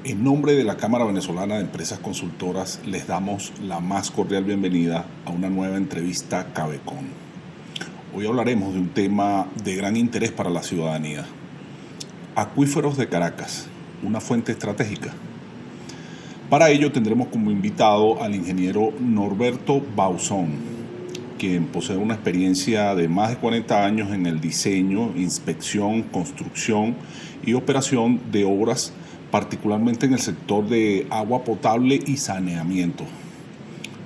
En nombre de la Cámara Venezolana de Empresas Consultoras, les damos la más cordial bienvenida a una nueva entrevista Cabecon. Hoy hablaremos de un tema de gran interés para la ciudadanía. Acuíferos de Caracas, una fuente estratégica. Para ello tendremos como invitado al ingeniero Norberto Bauzón, quien posee una experiencia de más de 40 años en el diseño, inspección, construcción y operación de obras, particularmente en el sector de agua potable y saneamiento.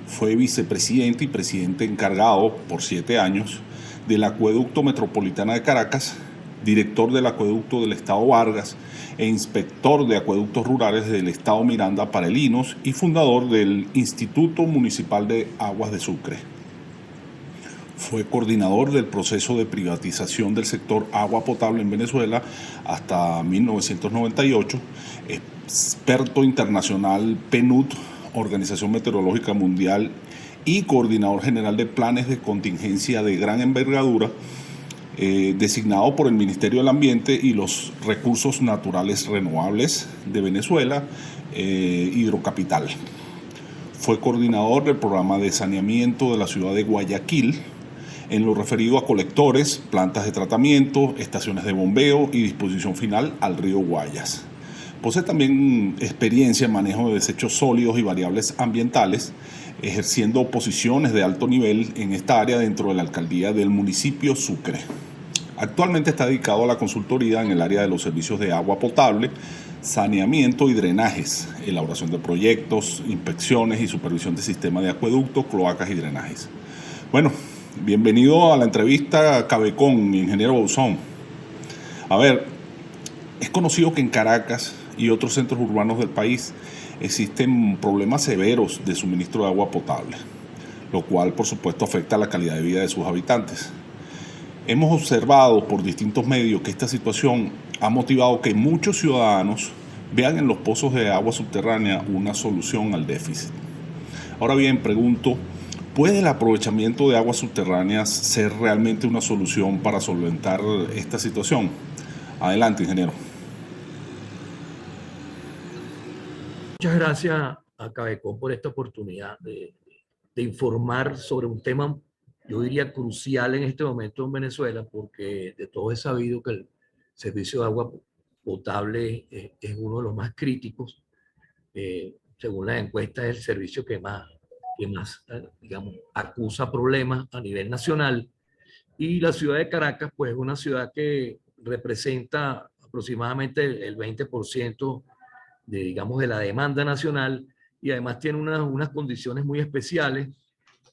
Fue vicepresidente y presidente encargado por 7 años del Acueducto Metropolitana de Caracas, director del Acueducto del Estado Vargas e inspector de acueductos rurales del Estado Miranda para el INOS y fundador del Instituto Municipal de Aguas de Sucre. Fue coordinador del proceso de privatización del sector agua potable en Venezuela hasta 1998, experto internacional PNUD, Organización Meteorológica Mundial, y coordinador general de planes de contingencia de gran envergadura, designado por el Ministerio del Ambiente y los Recursos Naturales Renovables de Venezuela, Hidrocapital. Fue coordinador del programa de saneamiento de la ciudad de Guayaquil, en lo referido a colectores, plantas de tratamiento, estaciones de bombeo y disposición final al río Guayas. Posee también experiencia en manejo de desechos sólidos y variables ambientales, ejerciendo posiciones de alto nivel en esta área dentro de la alcaldía del municipio Sucre. Actualmente está dedicado a la consultoría en el área de los servicios de agua potable, saneamiento y drenajes, elaboración de proyectos, inspecciones y supervisión de sistemas de acueductos, cloacas y drenajes. Bueno, bienvenido a la entrevista Cabecon, ingeniero Bauzón. A ver, es conocido que en Caracas y otros centros urbanos del país existen problemas severos de suministro de agua potable, lo cual por supuesto afecta la calidad de vida de sus habitantes. Hemos observado por distintos medios que esta situación ha motivado que muchos ciudadanos vean en los pozos de agua subterránea una solución al déficit. Ahora bien, pregunto, ¿puede el aprovechamiento de aguas subterráneas ser realmente una solución para solventar esta situación? Adelante, ingeniero. Muchas gracias a Cabecon por esta oportunidad de informar sobre un tema, yo diría, crucial en este momento en Venezuela, porque de todo es sabido que el servicio de agua potable es uno de los más críticos. Según las encuestas, es el servicio que más digamos, acusa problemas a nivel nacional. Y la ciudad de Caracas, pues es una ciudad que representa aproximadamente el 20% digamos, de la demanda nacional, y además tiene unas condiciones muy especiales.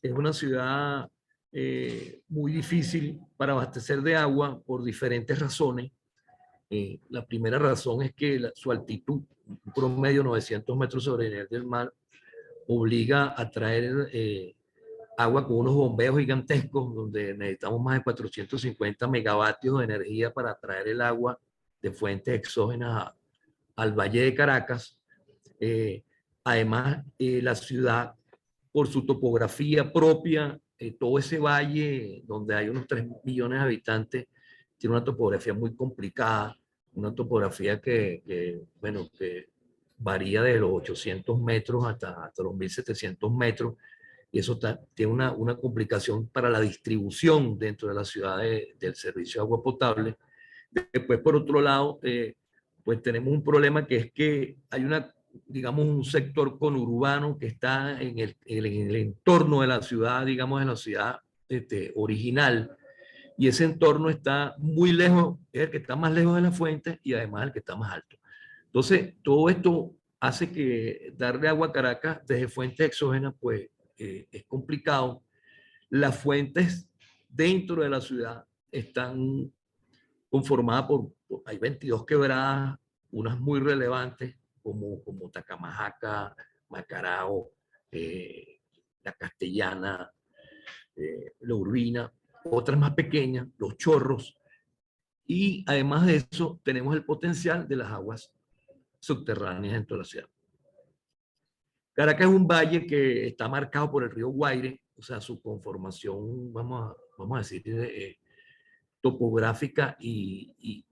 Es una ciudad muy difícil para abastecer de agua por diferentes razones. La primera razón es que su altitud, un promedio 900 metros sobre el nivel del mar, obliga a traer agua con unos bombeos gigantescos, donde necesitamos más de 450 megavatios de energía para traer el agua de fuentes exógenas al Valle de Caracas. Eh, Además, la ciudad, por su topografía propia, todo ese valle donde hay unos 3 millones de habitantes, tiene una topografía muy complicada, una topografía bueno, que varía de los 800 metros hasta los 1700 metros, y eso tiene una complicación para la distribución dentro de la ciudad del servicio de agua potable. Después, por otro lado, pues tenemos un problema, que es que hay digamos, un sector conurbano que está en el entorno de la ciudad, digamos, de la ciudad original, y ese entorno está muy lejos, es el que está más lejos de la fuente y además el que está más alto. Entonces, todo esto hace que darle agua a Caracas desde fuentes exógenas, pues, es complicado. Las fuentes dentro de la ciudad están conformada hay 22 quebradas, unas muy relevantes como Tacamajaca, Macarao, la Castellana, la Urbina, otras más pequeñas, los Chorros, y además de eso tenemos el potencial de las aguas subterráneas en toda la ciudad. Caracas es un valle que está marcado por el río Guaire, o sea, su conformación, vamos a decir, topográfica y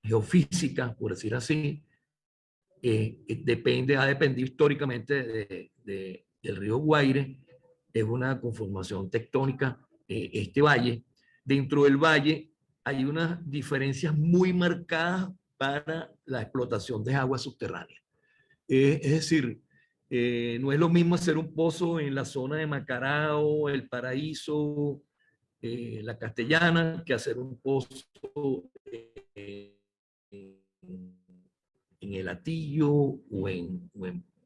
geofísica, por decir así, ha dependido históricamente del río Guaire. Es una conformación tectónica, este valle. Dentro del valle hay unas diferencias muy marcadas para la explotación de aguas subterráneas. Es decir, no es lo mismo hacer un pozo en la zona de Macarao, El Paraíso, La Castellana, que hacer un pozo en El Hatillo o en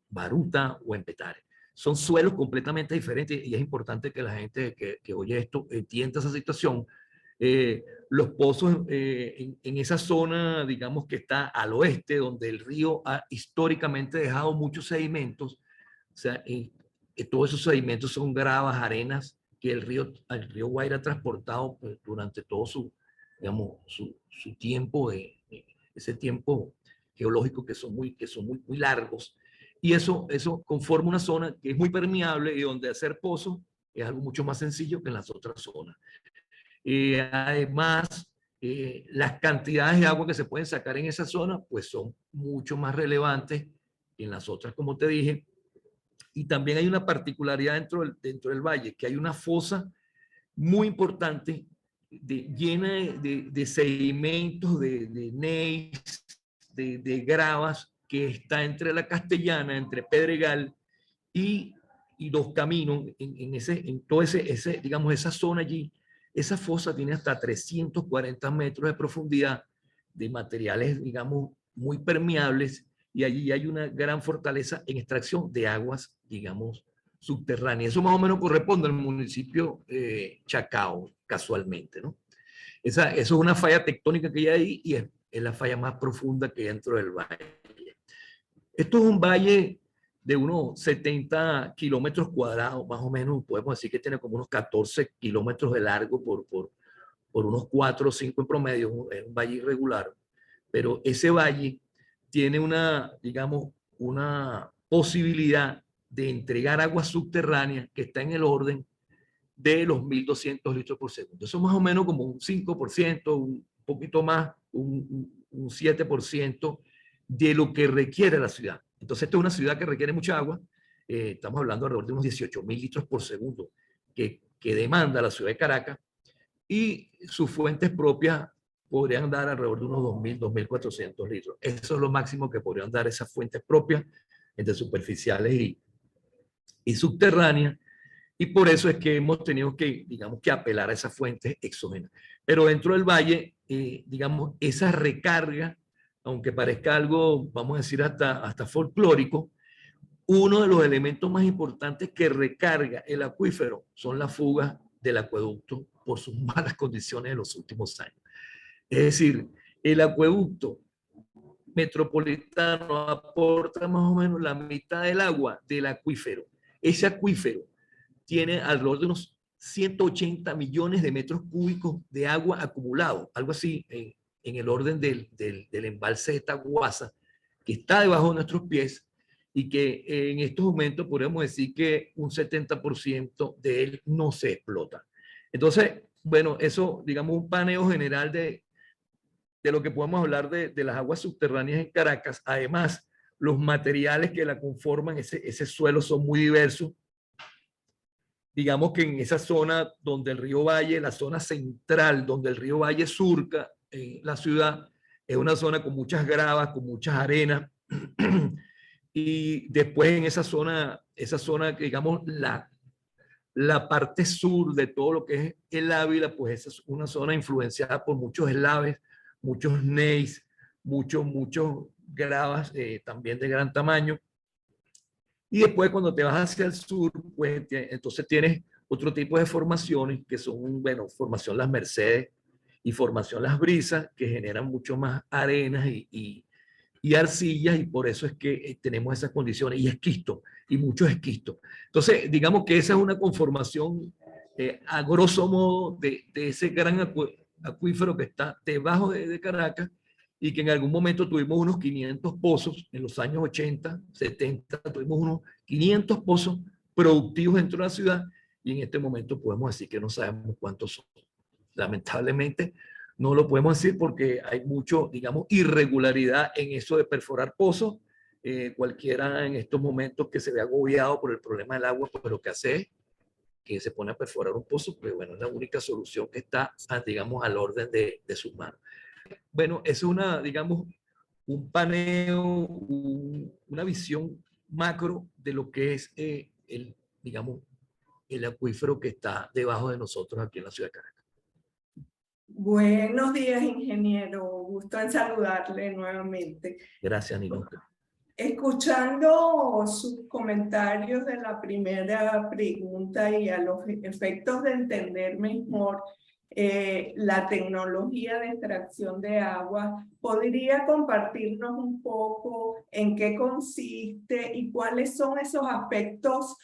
Baruta o en Petare. Son suelos completamente diferentes y es importante que la gente que oye esto entienda esa situación. Los pozos en esa zona, digamos que está al oeste, donde el río ha históricamente dejado muchos sedimentos, o sea, todos esos sedimentos son gravas, arenas que el río Guaira ha transportado pues, durante todo digamos, su tiempo, ese tiempo geológico que son muy largos. Y eso conforma una zona que es muy permeable y donde hacer pozos es algo mucho más sencillo que en las otras zonas. Además, las cantidades de agua que se pueden sacar en esa zona pues son mucho más relevantes que en las otras, como te dije. Y también hay una particularidad dentro del valle, que hay una fosa muy importante llena de sedimentos, de gneiss, de gravas, que está entre la Castellana, entre Pedregal y Dos Caminos, en todo digamos, esa zona allí. Esa fosa tiene hasta 340 metros de profundidad, de materiales, digamos, muy permeables, y allí hay una gran fortaleza en extracción de aguas, digamos, subterráneas. Eso más o menos corresponde al municipio Chacao, casualmente, ¿no? Eso es una falla tectónica que hay ahí y es la falla más profunda que hay dentro del valle. Esto es un valle de unos 70 kilómetros cuadrados, más o menos, podemos decir que tiene como unos 14 kilómetros de largo por unos 4 o 5 en promedio, es un valle irregular, pero ese valle tiene digamos, una posibilidad de entregar agua subterránea que está en el orden de los 1.200 litros por segundo. Eso es más o menos como un 5%, un poquito más, un 7% de lo que requiere la ciudad. Entonces, esta es una ciudad que requiere mucha agua. Estamos hablando alrededor de unos 18.000 litros por segundo que demanda la ciudad de Caracas, y sus fuentes propias podrían dar alrededor de unos 2.000, 2.400 litros. Eso es lo máximo que podrían dar esas fuentes propias, entre superficiales y subterráneas. Y por eso es que hemos tenido que, digamos, que apelar a esas fuentes exógenas. Pero dentro del valle, digamos, esa recarga, aunque parezca algo, vamos a decir, hasta folclórico, uno de los elementos más importantes que recarga el acuífero son las fugas del acueducto por sus malas condiciones en los últimos años. Es decir, el acueducto metropolitano aporta más o menos la mitad del agua del acuífero. Ese acuífero tiene alrededor de unos 180 millones de metros cúbicos de agua acumulado, algo así en el orden del embalse de Taguasa, que está debajo de nuestros pies y que en estos momentos podríamos decir que un 70% de él no se explota. Entonces, bueno, eso, digamos, un paneo general de lo que podemos hablar de las aguas subterráneas en Caracas. Además, los materiales que la conforman, ese suelo, son muy diversos. Digamos que en esa zona donde el río Valle, la zona central, donde el río Valle surca la ciudad, es una zona con muchas gravas, con muchas arenas. Y después en esa zona, digamos, la parte sur de todo lo que es el Ávila, pues esa es una zona influenciada por muchos eslaves, muchos gneiss, muchos gravas también de gran tamaño. Y después cuando te vas hacia el sur, pues entonces tienes otro tipo de formaciones que son, bueno, formación Las Mercedes y formación Las Brisas, que generan mucho más arenas y arcillas, y por eso es que tenemos esas condiciones, y esquisto, y muchos esquistos. Entonces, digamos que esa es una conformación a grosso modo de ese gran acuífero que está debajo de Caracas, y que en algún momento tuvimos unos 500 pozos, en los años 80, 70, tuvimos unos 500 pozos productivos dentro de la ciudad, y en este momento podemos decir que no sabemos cuántos son. Lamentablemente, no lo podemos decir porque hay mucho, digamos, irregularidad en eso de perforar pozos, cualquiera en estos momentos que se ve agobiado por el problema del agua, pues lo que hace es que se pone a perforar un pozo, pues bueno, es la única solución que está, digamos, al orden de sus manos. Bueno, es una, digamos, un paneo, una visión macro de lo que es digamos, el acuífero que está debajo de nosotros aquí en la ciudad de Caracas. Buenos días, ingeniero. Gusto en saludarle nuevamente. Gracias, Ninosca. Escuchando sus comentarios de la primera pregunta y a los efectos de entender mejor la tecnología de extracción de agua, ¿podría compartirnos un poco en qué consiste y cuáles son esos aspectos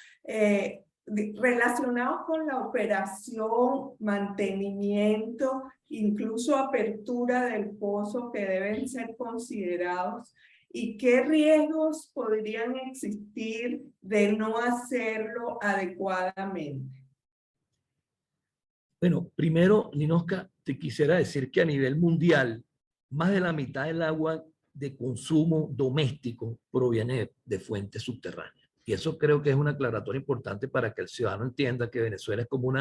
relacionados con la operación, mantenimiento, incluso apertura del pozo que deben ser considerados? ¿Y qué riesgos podrían existir de no hacerlo adecuadamente? Bueno, primero, Ninosca, te quisiera decir que a nivel mundial, más de la mitad del agua de consumo doméstico proviene de fuentes subterráneas. Y eso creo que es una aclaratoria importante para que el ciudadano entienda que Venezuela es como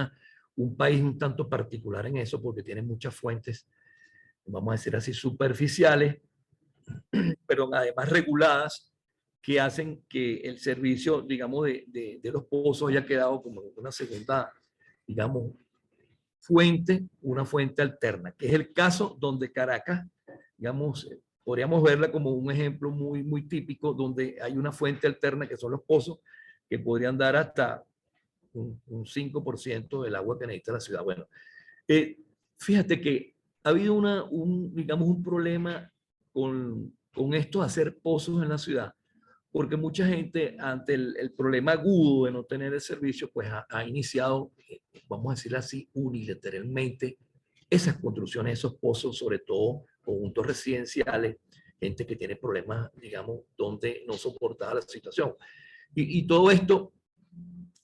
un país un tanto particular en eso, porque tiene muchas fuentes, vamos a decir así, superficiales, pero además reguladas, que hacen que el servicio, digamos, de los pozos haya quedado como una segunda, digamos, una fuente alterna, que es el caso donde Caracas, digamos, podríamos verla como un ejemplo muy, muy típico, donde hay una fuente alterna que son los pozos, que podrían dar hasta un 5% del agua que necesita la ciudad. Bueno, fíjate que ha habido digamos, un problema con esto de hacer pozos en la ciudad, porque mucha gente ante el problema agudo de no tener el servicio, pues ha iniciado, vamos a decirlo así, unilateralmente, esas construcciones, esos pozos, sobre todo conjuntos residenciales, gente que tiene problemas, digamos, donde no soportaba la situación. Y todo esto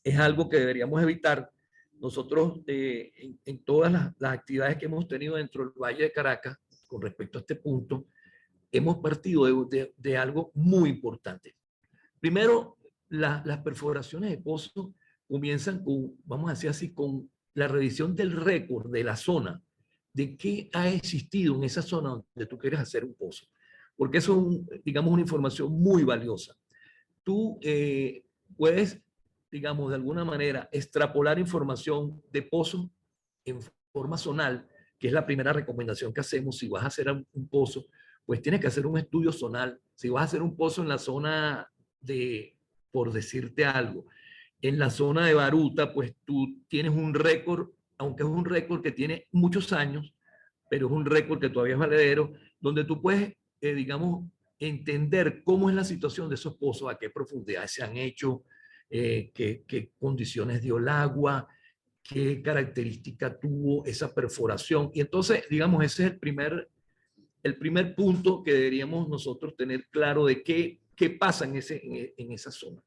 es algo que deberíamos evitar. Nosotros, en todas las actividades que hemos tenido dentro del Valle de Caracas, con respecto a este punto, hemos partido de algo muy importante. Primero, las perforaciones de pozos comienzan con, vamos a decir así, con la revisión del récord de la zona, de qué ha existido en esa zona donde tú quieres hacer un pozo. Porque eso es, digamos, una información muy valiosa. Tú puedes, digamos, de alguna manera, extrapolar información de pozos en forma zonal, que es la primera recomendación que hacemos. Si vas a hacer un pozo, pues tienes que hacer un estudio zonal. Si vas a hacer un pozo en la zona por decirte algo, en la zona de Baruta, pues tú tienes un récord, aunque es un récord que tiene muchos años, pero es un récord que todavía es valedero, donde tú puedes, digamos, entender cómo es la situación de esos pozos, a qué profundidad se han hecho, qué condiciones dio el agua, qué característica tuvo esa perforación. Y entonces, digamos, ese es el primer punto que deberíamos nosotros tener claro de qué pasa en esa zona.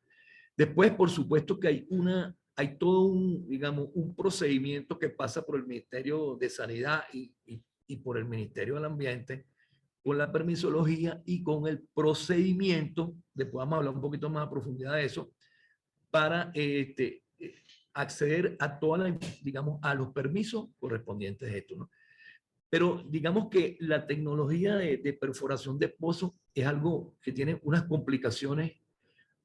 Después, por supuesto que hay todo digamos, un procedimiento que pasa por el Ministerio de Sanidad y por el Ministerio del Ambiente, con la permisología y con el procedimiento, después vamos a hablar un poquito más a profundidad de eso, para acceder a digamos, a los permisos correspondientes a esto, ¿no? Pero digamos que la tecnología de perforación de pozos es algo que tiene unas complicaciones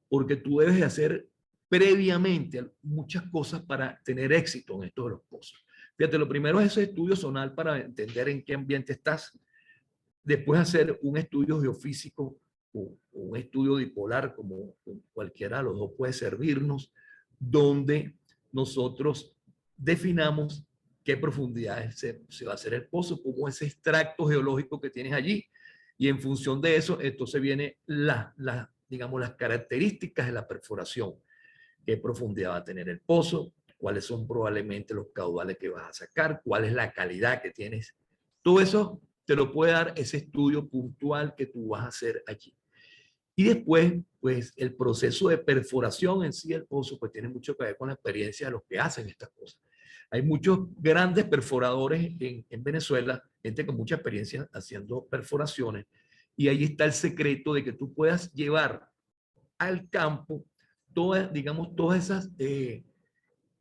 porque tú debes de hacer previamente muchas cosas para tener éxito en estos de los pozos. Fíjate, lo primero es ese estudio zonal para entender en qué ambiente estás. Después hacer un estudio geofísico o un estudio dipolar, como cualquiera de los dos puede servirnos, donde nosotros definamos qué profundidades se va a hacer el pozo, como ese extracto geológico que tienes allí. Y en función de eso, entonces viene digamos, las características de la perforación. Qué profundidad va a tener el pozo, cuáles son probablemente los caudales que vas a sacar, cuál es la calidad que tienes. Todo eso te lo puede dar ese estudio puntual que tú vas a hacer allí. Y después, pues el proceso de perforación en sí del pozo, pues tiene mucho que ver con la experiencia de los que hacen estas cosas. Hay muchos grandes perforadores en Venezuela, gente con mucha experiencia haciendo perforaciones, Y ahí está el secreto de que tú puedas llevar al campo todas, digamos, todas esas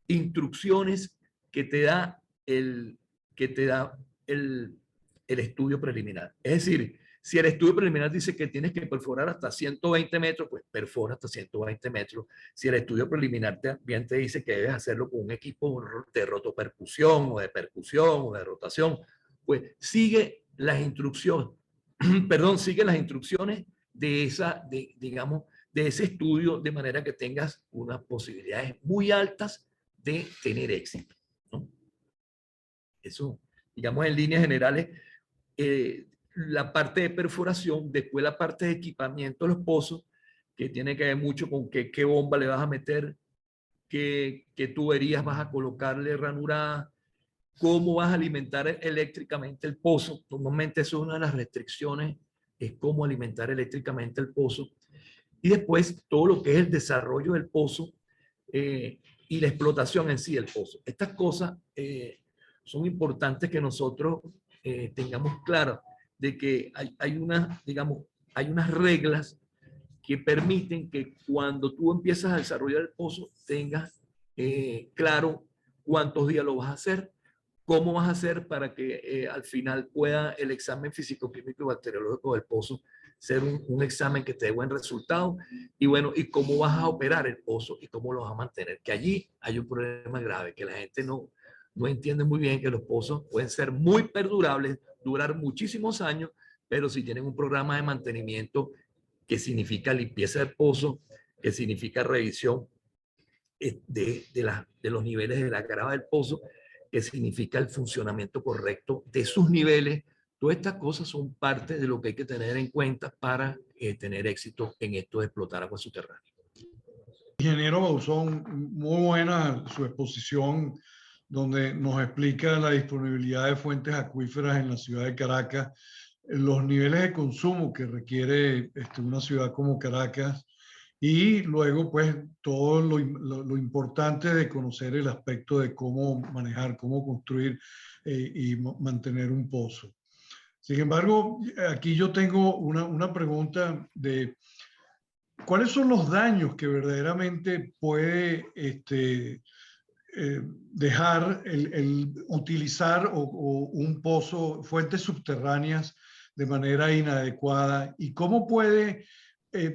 instrucciones que te da que te da el estudio preliminar. Es decir, si el estudio preliminar dice que tienes que perforar hasta 120 metros, pues perfora hasta 120 metros. Si el estudio preliminar también te dice que debes hacerlo con un equipo de rotopercusión o de percusión o de rotación, pues sigue las instrucciones, perdón, sigue las instrucciones de esa, digamos, de ese estudio, de manera que tengas unas posibilidades muy altas de tener éxito, ¿no? Eso, digamos, en líneas generales, la parte de perforación, después la parte de equipamiento de los pozos, que tiene que ver mucho con qué bomba le vas a meter, qué tuberías vas a colocarle ranuradas, cómo vas a alimentar eléctricamente el pozo. Normalmente eso es una de las restricciones, es cómo alimentar eléctricamente el pozo. Y después todo lo que es el desarrollo del pozo y la explotación en sí del pozo. Estas cosas son importantes que nosotros tengamos claro de que hay unas, digamos, hay unas reglas que permiten que cuando tú empiezas a desarrollar el pozo tengas claro cuántos días lo vas a hacer, cómo vas a hacer para que al final pueda el examen físico-químico y bacteriológico del pozo ser un examen que te dé buen resultado, y bueno, y cómo vas a operar el pozo y cómo lo vas a mantener, que allí hay un problema grave, que la gente no entiende muy bien que los pozos pueden ser muy perdurables, durar muchísimos años, pero si tienen un programa de mantenimiento que significa limpieza del pozo, que significa revisión de los niveles de la grava del pozo, que significa el funcionamiento correcto de sus niveles. Todas estas cosas son parte de lo que hay que tener en cuenta para tener éxito en esto de explotar agua subterránea. Ingeniero Bauzón, muy buena su exposición, donde nos explica la disponibilidad de fuentes acuíferas en la ciudad de Caracas, los niveles de consumo que requiere una ciudad como Caracas, y luego pues todo lo importante de conocer el aspecto de cómo manejar, cómo construir y mantener un pozo. Sin embargo, aquí yo tengo una pregunta de ¿cuáles son los daños que verdaderamente puede dejar el utilizar o un pozo, fuentes subterráneas de manera inadecuada, y cómo puede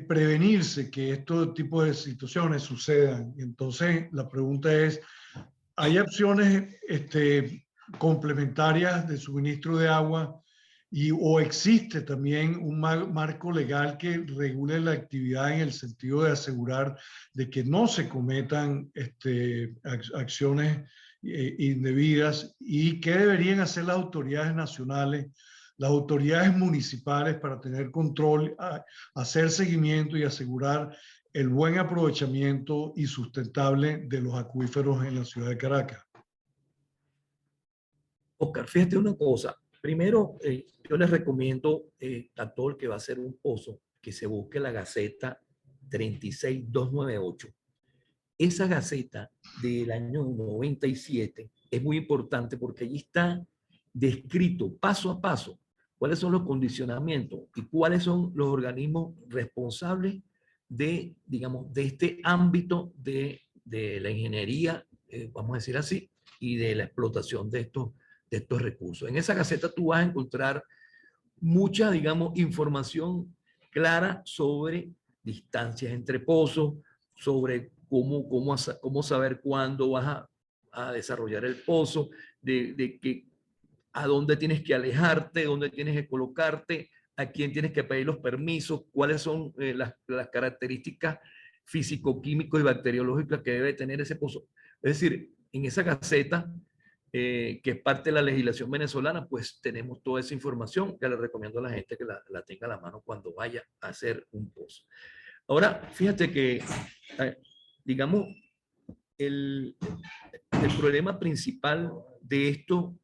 prevenirse que estos tipos de situaciones sucedan? Entonces, la pregunta es, ¿hay opciones complementarias de suministro de agua o existe también un marco legal que regule la actividad en el sentido de asegurar de que no se cometan acciones indebidas? ¿Y qué deberían hacer las autoridades nacionales, las autoridades municipales para tener control, hacer seguimiento y asegurar el buen aprovechamiento y sustentable de los acuíferos en la ciudad de Caracas? Oscar, fíjate una cosa. Primero, yo les recomiendo a todo el que va a hacer un pozo que se busque la Gaceta 36298. Esa Gaceta del año 97 es muy importante porque allí está descrito paso a paso cuáles son los condicionamientos y cuáles son los organismos responsables de, digamos, de este ámbito de la ingeniería, vamos a decir así, y de la explotación de estos recursos. En esa Gaceta tú vas a encontrar mucha, digamos, información clara sobre distancias entre pozos, sobre cómo saber cuándo vas a desarrollar el pozo, de que a dónde tienes que alejarte, dónde tienes que colocarte, a quién tienes que pedir los permisos, cuáles son las características físico-químicos y bacteriológicas que debe tener ese pozo. Es decir, en esa Gaceta, que es parte de la legislación venezolana, pues tenemos toda esa información que le recomiendo a la gente que la tenga a la mano cuando vaya a hacer un pozo. Ahora, fíjate que, digamos, el problema principal de esto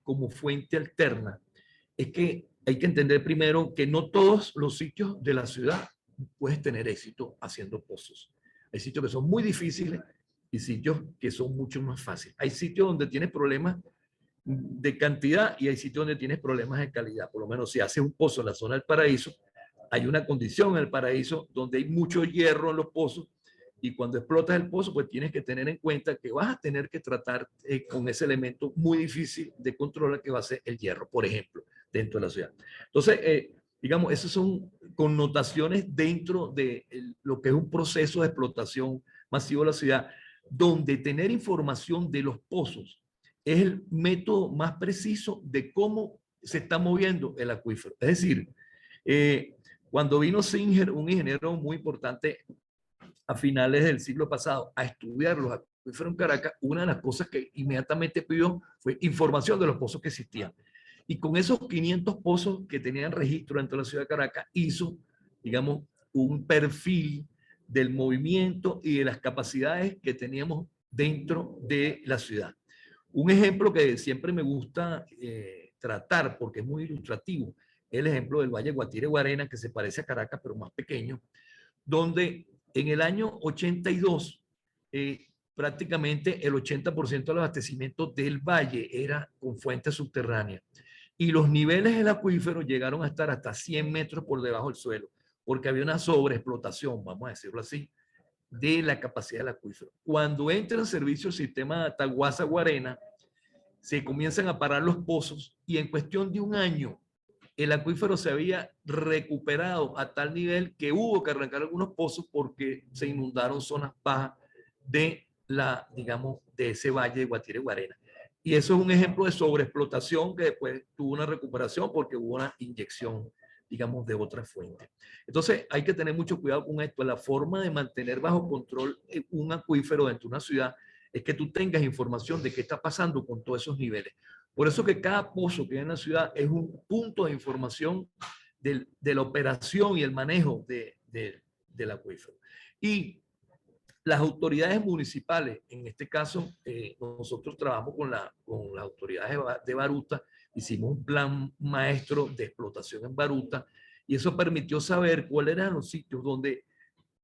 como fuente alterna es que hay que entender primero que no todos los sitios de la ciudad puedes tener éxito haciendo pozos. Hay sitios que son muy difíciles y sitios que son mucho más fáciles. Hay sitios donde tienes problemas de cantidad y hay sitios donde tienes problemas de calidad. Por lo menos si haces un pozo en la zona del Paraíso, hay una condición en el Paraíso donde hay mucho hierro en los pozos y cuando explotas el pozo, pues tienes que tener en cuenta que vas a tener que tratar con ese elemento muy difícil de controlar que va a ser el hierro, por ejemplo, dentro de la ciudad. Entonces, digamos, esas son connotaciones dentro de lo que es un proceso de explotación masivo de la ciudad, donde tener información de los pozos es el método más preciso de cómo se está moviendo el acuífero. Es decir, cuando vino Singer, un ingeniero muy importante a finales del siglo pasado, a estudiar los acuíferos en Caracas, una de las cosas que inmediatamente pidió fue información de los pozos que existían. Y con esos 500 pozos que tenían registro dentro de la ciudad de Caracas, hizo, digamos, un perfil del movimiento y de las capacidades que teníamos dentro de la ciudad. Un ejemplo que siempre me gusta tratar, porque es muy ilustrativo, es el ejemplo del Valle Guatire-Guarena, que se parece a Caracas, pero más pequeño, donde en el año 82, prácticamente el 80% del abastecimiento del valle era con fuentes subterráneas. Y los niveles del acuífero llegaron a estar hasta 100 metros por debajo del suelo, porque había una sobreexplotación, vamos a decirlo así, de la capacidad del acuífero. Cuando entra en servicio el sistema de Ataguasa-Guarena, se comienzan a parar los pozos y en cuestión de un año el acuífero se había recuperado a tal nivel que hubo que arrancar algunos pozos porque se inundaron zonas bajas de la, digamos, de ese valle de Guatire-Guarena. Y eso es un ejemplo de sobreexplotación que después tuvo una recuperación porque hubo una inyección, digamos, de otra fuente. Entonces hay que tener mucho cuidado con esto. La forma de mantener bajo control un acuífero dentro de una ciudad es que tú tengas información de qué está pasando con todos esos niveles. Por eso que cada pozo que hay en la ciudad es un punto de información de la operación y el manejo del acuífero. Y las autoridades municipales, en este caso, nosotros trabajamos con las autoridades de Baruta, hicimos un plan maestro de explotación en Baruta y eso permitió saber cuáles eran los sitios donde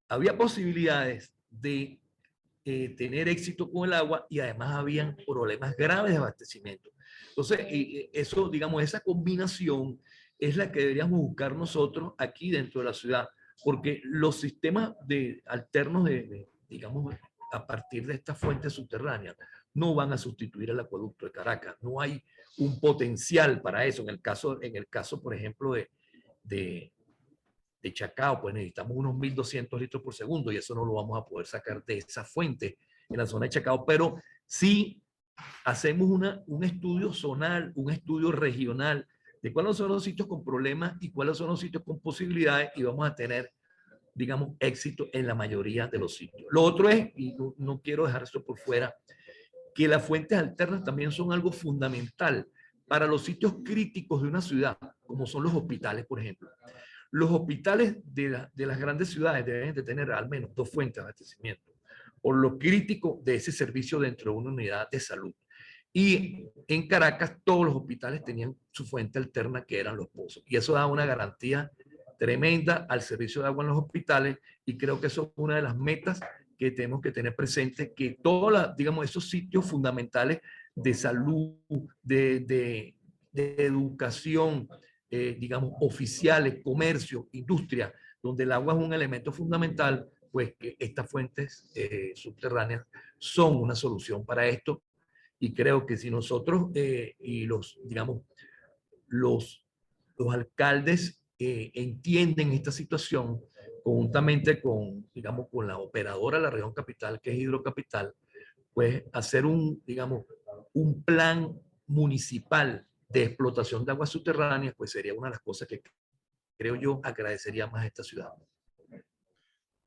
había posibilidades de tener éxito con el agua y además habían problemas graves de abastecimiento. Entonces, eso, digamos, esa combinación es la que deberíamos buscar nosotros aquí dentro de la ciudad, porque los sistemas alternos digamos, a partir de estas fuentes subterráneas, no van a sustituir el acueducto de Caracas. No hay un potencial para eso. En el caso por ejemplo, de Chacao, pues necesitamos unos 1.200 litros por segundo y eso no lo vamos a poder sacar de esa fuente en la zona de Chacao, pero sí hacemos un estudio zonal, un estudio regional de cuáles son los sitios con problemas y cuáles son los sitios con posibilidades y vamos a tener, digamos, éxito en la mayoría de los sitios. Lo otro es, y no quiero dejar esto por fuera, que las fuentes alternas también son algo fundamental para los sitios críticos de una ciudad, como son los hospitales, por ejemplo. Los hospitales de las grandes ciudades deben de tener al menos 2 fuentes de abastecimiento, por lo crítico de ese servicio dentro de una unidad de salud. Y en Caracas todos los hospitales tenían su fuente alterna que eran los pozos. Y eso da una garantía tremenda al servicio de agua en los hospitales y creo que eso es una de las metas que tenemos que tener presente, que todos, digamos, esos sitios fundamentales de salud, de educación, digamos, oficiales, comercio, industria, donde el agua es un elemento fundamental, pues que estas fuentes subterráneas son una solución para esto. Y creo que si nosotros y digamos, los alcaldes entienden esta situación, conjuntamente con, digamos, con la operadora de la región capital, que es Hidrocapital, pues hacer digamos, un plan municipal de explotación de aguas subterráneas, pues sería una de las cosas que creo yo agradecería más a esta ciudad.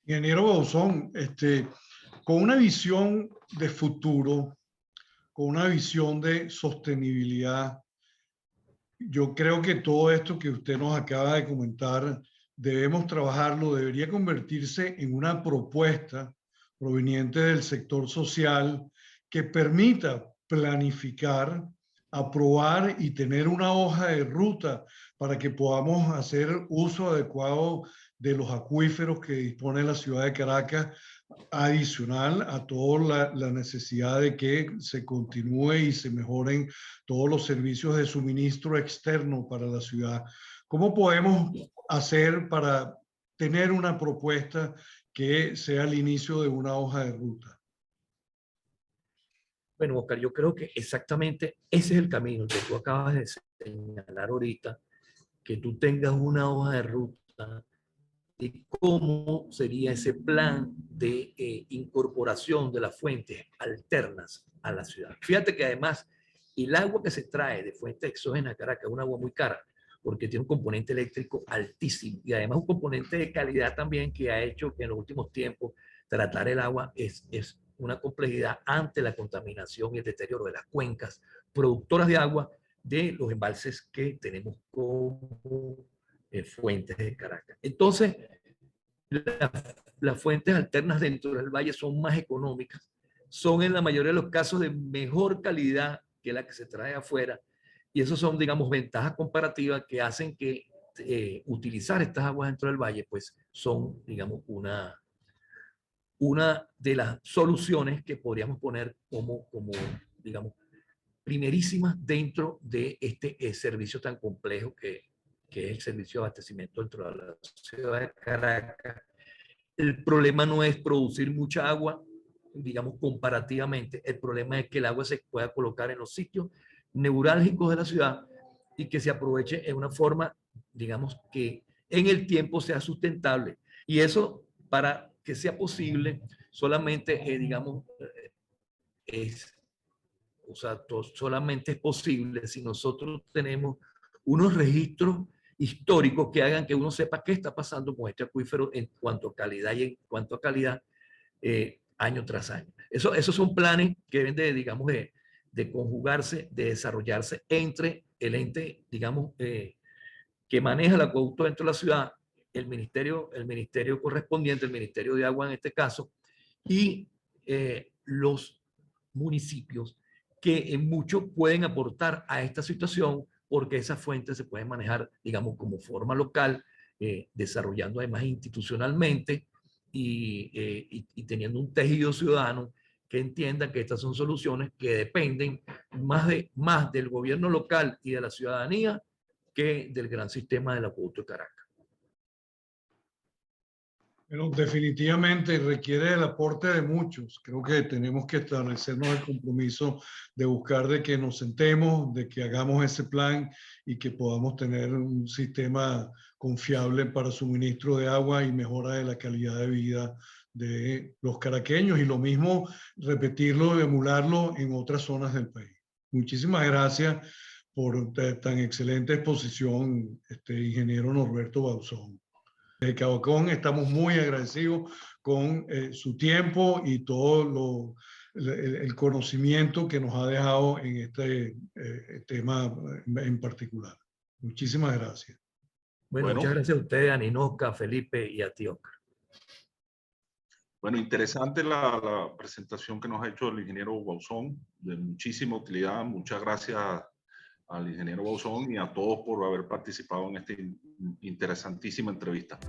Ingeniero Bauzón, con una visión de futuro, con una visión de sostenibilidad, yo creo que todo esto que usted nos acaba de comentar, debemos trabajarlo, debería convertirse en una propuesta proveniente del sector social que permita planificar, aprobar y tener una hoja de ruta para que podamos hacer uso adecuado de los acuíferos que dispone la ciudad de Caracas, adicional a toda la necesidad de que se continúe y se mejoren todos los servicios de suministro externo para la ciudad. ¿Cómo podemos hacer para tener una propuesta que sea el inicio de una hoja de ruta? Bueno, Oscar, yo creo que exactamente ese es el camino que tú acabas de señalar ahorita, que tú tengas una hoja de ruta de cómo sería ese plan de incorporación de las fuentes alternas a la ciudad. Fíjate que además el agua que se trae de fuentes exógenas a Caracas es un agua muy cara, porque tiene un componente eléctrico altísimo y además un componente de calidad también que ha hecho que en los últimos tiempos tratar el agua es una complejidad ante la contaminación y el deterioro de las cuencas productoras de agua de los embalses que tenemos como fuentes de Caracas. Entonces, las fuentes alternas dentro del valle son más económicas, son en la mayoría de los casos de mejor calidad que la que se trae afuera, y eso son, digamos, ventajas comparativas que hacen que utilizar estas aguas dentro del valle, pues son, digamos, una de las soluciones que podríamos poner como digamos, primerísimas dentro de este servicio tan complejo que es el servicio de abastecimiento dentro de la ciudad de Caracas. El problema no es producir mucha agua, digamos, comparativamente. El problema es que el agua se pueda colocar en los sitios neurálgicos de la ciudad y que se aproveche en una forma, digamos, que en el tiempo sea sustentable. Y eso, para que sea posible, solamente, digamos, solamente es posible si nosotros tenemos unos registros históricos que hagan que uno sepa qué está pasando con este acuífero en cuanto a calidad y en cuanto a calidad año tras año. Esos son planes que deben de, digamos, de conjugarse, de desarrollarse entre el ente, digamos, que maneja el acueducto dentro de la ciudad, el ministerio correspondiente, el Ministerio de Agua en este caso, y los municipios que en mucho pueden aportar a esta situación porque esas fuentes se pueden manejar, digamos, como forma local, desarrollando además institucionalmente y teniendo un tejido ciudadano que entienda que estas son soluciones que dependen más del gobierno local y de la ciudadanía que del gran sistema del acueducto de Caracas. Pero definitivamente requiere el aporte de muchos. Creo que tenemos que establecernos el compromiso de buscar de que nos sentemos, de que hagamos ese plan y que podamos tener un sistema confiable para suministro de agua y mejora de la calidad de vida de los caraqueños, y lo mismo repetirlo, emularlo en otras zonas del país. Muchísimas gracias por tan excelente exposición, ingeniero Norberto Bauzón. De Cabocón estamos muy agradecidos con su tiempo y todo el conocimiento que nos ha dejado en este tema en particular. Muchísimas gracias. Bueno, muchas gracias a ustedes, a Ninoca, Felipe y a ti, Oscar. Bueno, interesante la presentación que nos ha hecho el ingeniero Bauzón, de muchísima utilidad. Muchas gracias al ingeniero Bauzón y a todos por haber participado en esta interesantísima entrevista.